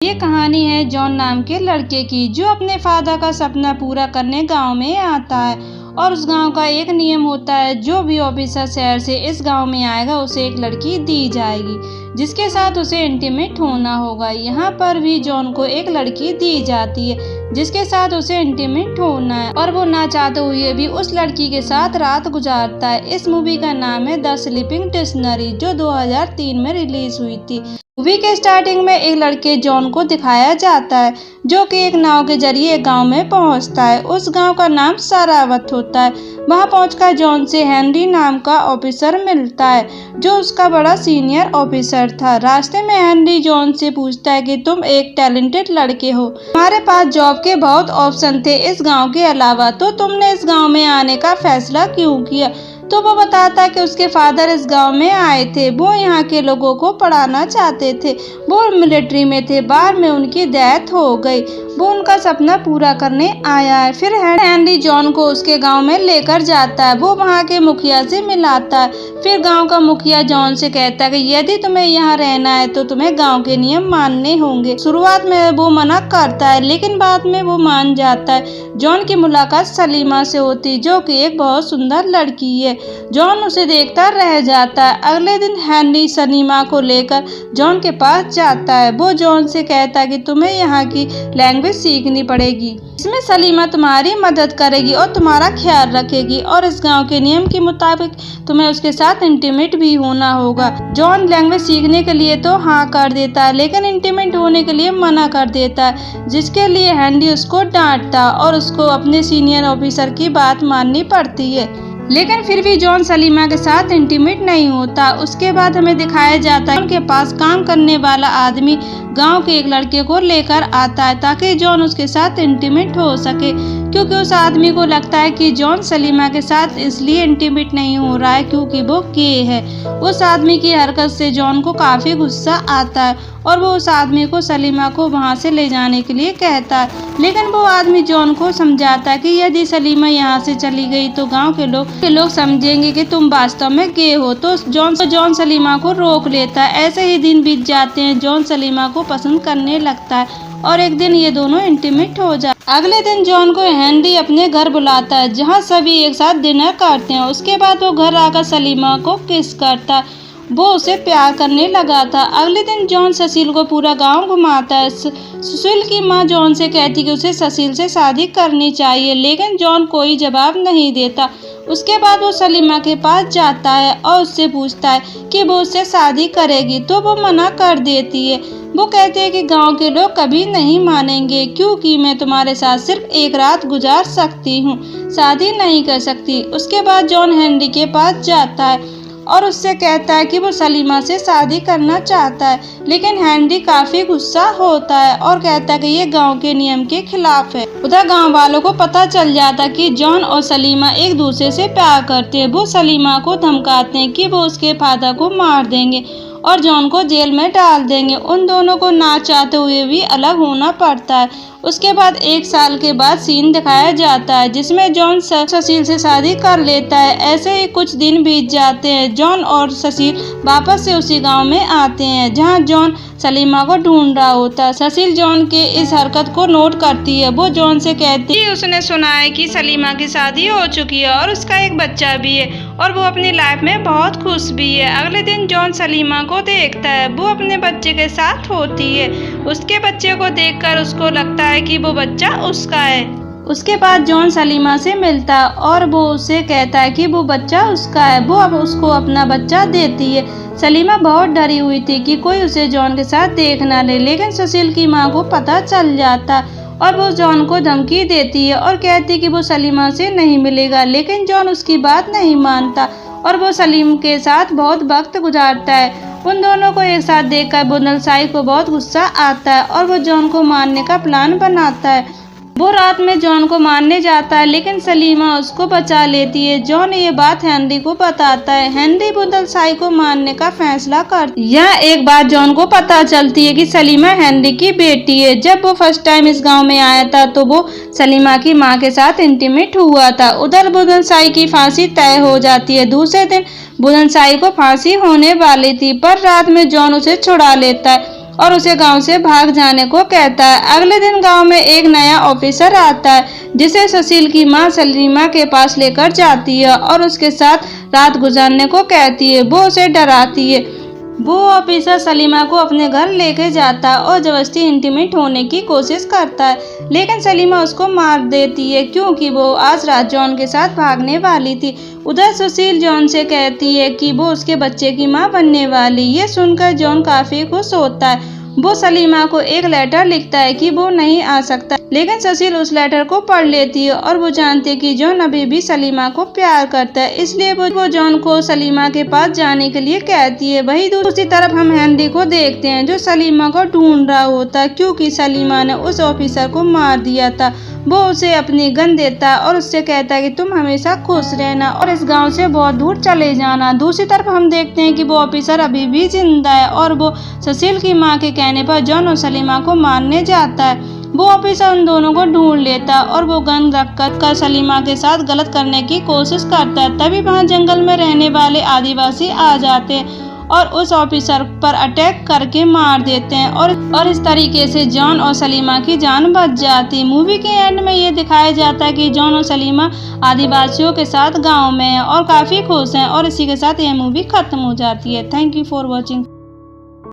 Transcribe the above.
ये कहानी है जॉन नाम के लड़के की, जो अपने फादर का सपना पूरा करने गांव में आता है। और उस गांव का एक नियम होता है, जो भी ऑफिसर शहर से इस गांव में आएगा उसे एक लड़की दी जाएगी, जिसके साथ उसे इंटीमेट होना होगा। यहाँ पर भी जॉन को एक लड़की दी जाती है, जिसके साथ उसे इंटीमेट होना है, और वो ना चाहते हुए भी उस लड़की के साथ रात गुजारता है। इस मूवी का नाम है द स्लीपिंग डिक्शनरी, जो 2003 में रिलीज हुई थी। मूवी के स्टार्टिंग में एक लड़के जॉन को दिखाया जाता है, जो कि एक नाव के जरिए एक गांव में पहुंचता है। उस गांव का नाम सारावत होता है। वहां पहुंचकर जॉन से हेनरी नाम का ऑफिसर मिलता है, जो उसका बड़ा सीनियर ऑफिसर था। रास्ते में हेनरी जॉन से पूछता है कि तुम एक टैलेंटेड लड़के हो, तुम्हारे पास जॉब के बहुत ऑप्शन थे इस गाँव के अलावा, तो तुमने इस गाँव में आने का फैसला क्यों किया। तो वो बताता है कि उसके फादर इस गांव में आए थे, वो यहाँ के लोगों को पढ़ाना चाहते थे। वो मिलिट्री में थे, बाद में उनकी डेथ हो गई। वो उनका सपना पूरा करने आया है। फिर हेनरी जॉन को उसके गांव में लेकर जाता है। वो वहाँ के मुखिया से मिलाता है। फिर गांव का मुखिया जॉन से कहता है कि यदि तुम्हें यहाँ रहना है तो तुम्हें गांव के नियम मानने होंगे। शुरुआत में वो मना करता है, लेकिन बाद में वो मान जाता है। जॉन की मुलाकात सलीमा से होती, जो कि एक बहुत सुंदर लड़की है। जॉन उसे देखता रह जाता है। अगले दिन हेनरी सलीमा को लेकर जॉन के पास जाता है। वो जॉन से कहता है कि तुम्हें यहाँ की लैंग्वेज सीखनी पड़ेगी, इसमें सलीमा तुम्हारी मदद करेगी और तुम्हारा ख्याल रखेगी, और इस गांव के नियम के मुताबिक तुम्हें उसके साथ इंटीमेट भी होना होगा। जॉन लैंग्वेज सीखने के लिए तो हाँ कर देता है, लेकिन इंटीमेट होने के लिए मना कर देता है, जिसके लिए हेनरी उसको डांटता और उसको अपने सीनियर ऑफिसर की बात माननी पड़ती है। लेकिन फिर भी जॉन सलीमा के साथ इंटीमेट नहीं होता। उसके बाद हमें दिखाया जाता है उनके पास काम करने वाला आदमी गांव के एक लड़के को लेकर आता है, ताकि जॉन उसके साथ इंटीमेट हो सके, क्योंकि उस आदमी को लगता है कि जॉन सलीमा के साथ इसलिए इंटीमेट नहीं हो रहा है क्योंकि वो गे है। उस आदमी की हरकत से जॉन को काफ़ी गुस्सा आता है, और वो उस आदमी को सलीमा को वहाँ से ले जाने के लिए कहता है। लेकिन वो आदमी जॉन को समझाता है कि यदि सलीमा यहाँ से चली गई तो गांव के लोग समझेंगे कि तुम वास्तव में गे हो। तो जॉन सलीमा को रोक लेता है। ऐसे ही दिन बीत जाते हैं। जॉन सलीमा को पसंद करने लगता है, और एक दिन ये दोनों इंटीमेट हो जाते हैं। अगले दिन जॉन को हेनरी अपने घर बुलाता है, जहाँ सभी एक साथ डिनर करते हैं। उसके बाद वो घर आकर सलीमा को किस करता है। वो उसे प्यार करने लगा था। अगले दिन जॉन ससील को पूरा गांव घुमाता है। सुशील की माँ जॉन से कहती कि उसे ससील से शादी करनी चाहिए, लेकिन जॉन कोई जवाब नहीं देता। उसके बाद वो सलीमा के पास जाता है और उससे पूछता है कि वो उससे शादी करेगी, तो वो मना कर देती है। वो कहते हैं कि गांव के लोग कभी नहीं मानेंगे, क्योंकि मैं तुम्हारे साथ सिर्फ एक रात गुजार सकती हूँ, शादी नहीं कर सकती। उसके बाद जॉन हेनरी के पास जाता है और उससे कहता है कि वो सलीमा से शादी करना चाहता है, लेकिन हेनरी काफ़ी गुस्सा होता है और कहता है कि ये गांव के नियम के खिलाफ है। उधर गांव वालों को पता चल जाता है कि जॉन और सलीमा एक दूसरे से प्यार करते हैं। वो सलीमा को धमकाते हैं कि वो उसके फादर को मार देंगे और जॉन को जेल में डाल देंगे। उन दोनों को ना चाहते हुए भी अलग होना पड़ता है। उसके बाद 1 साल के बाद सीन दिखाया जाता है, जिसमें जॉन ससील से शादी कर लेता है। ऐसे ही कुछ दिन बीत जाते हैं। जॉन और ससील वापस से उसी गांव में आते हैं, जहां जॉन सलीमा को ढूंढ रहा होता है। ससील जॉन के इस हरकत को नोट करती है। वो जॉन से कहती है उसने सुना है कि सलीमा की शादी हो चुकी है और उसका एक बच्चा भी है, और वो अपनी लाइफ में बहुत खुश भी है। अगले दिन जॉन सलीमा को देखता है। वो अपने बच्चे के साथ होती है। उसके बच्चे को देखकर उसको लगता है कि वो बच्चा उसका है। उसके बाद जॉन सलीमा से मिलता है और वो उसे कहता है कि वो बच्चा उसका है। वो अब उसको अपना बच्चा देती है। सलीमा बहुत डरी हुई थी कि कोई उसे जॉन के साथ देख ना ले, लेकिन सुशील की माँ को पता चल जाता और वो जॉन को धमकी देती है और कहती है कि वो सलीमा से नहीं मिलेगा, लेकिन जॉन उसकी बात नहीं मानता और वो सलीम के साथ बहुत वक्त गुजारता है। उन दोनों को एक साथ देखकर बुंदलसाई को बहुत गुस्सा आता है और वो जॉन को मारने का प्लान बनाता है। वो रात में जॉन को मारने जाता है, लेकिन सलीमा उसको बचा लेती है। जॉन ये बात हेनरी को बताता है। हेनरी बुंदलसाई को मारने का फैसला करता है। यह एक बात जॉन को पता चलती है कि सलीमा हेनरी की बेटी है। जब वो फर्स्ट टाइम इस गांव में आया था तो वो सलीमा की माँ के साथ इंटीमेट हुआ था। उधर बुंदलसाई की फांसी तय हो जाती है। दूसरे दिन बुंदलसाई को फांसी होने वाली थी, पर रात में जॉन उसे छुड़ा लेता है और उसे गांव से भाग जाने को कहता है। अगले दिन गांव में एक नया ऑफिसर आता है जिसे सुशील की मां सलीमा के पास लेकर जाती है और उसके साथ रात गुजारने को कहती है। वो उसे डराती है। वो ऑफिसर सलीमा को अपने घर लेके जाता है और जबरदस्ती इंटीमेट होने की कोशिश करता है, लेकिन सलीमा उसको मार देती है क्योंकि वो आज रात जॉन के साथ भागने वाली थी। उधर सुशील जॉन से कहती है कि वो उसके बच्चे की मां बनने वाली। ये सुनकर जॉन काफी खुश होता है। वो सलीमा को एक लेटर लिखता है कि वो नहीं आ सकता, लेकिन सुशील उस लेटर को पढ़ लेती है और वो जानती है कि जॉन अभी भी सलीमा को प्यार करता है, इसलिए वो जॉन को सलीमा के पास जाने के लिए कहती है। वही दूसरी तरफ हम हेनरी को देखते हैं जो सलीमा को ढूंढ रहा होता है क्योंकि सलीमा ने उस ऑफिसर को मार दिया था। वो उसे अपनी गन देता है और उससे कहता है कि तुम हमेशा खुश रहना और इस गांव से बहुत दूर चले जाना। दूसरी तरफ हम देखते हैं कि वो ऑफिसर अभी भी जिंदा है और वो सुशील की मां के कहने पर जॉन और सलीमा को मारने जाता है। वो ऑफिसर उन दोनों को ढूंढ लेता है और वो गन रखकर सलीमा के साथ गलत करने की कोशिश करता है। तभी वहां जंगल में रहने वाले आदिवासी आ जाते हैं और उस ऑफिसर पर अटैक करके मार देते हैं और इस तरीके से जॉन और सलीमा की जान बच जाती है। मूवी के एंड में ये दिखाया जाता है कि जॉन और सलीमा आदिवासियों के साथ गांव में हैं और काफ़ी खुश हैं और इसी के साथ यह मूवी खत्म हो जाती है। Thank you for watching.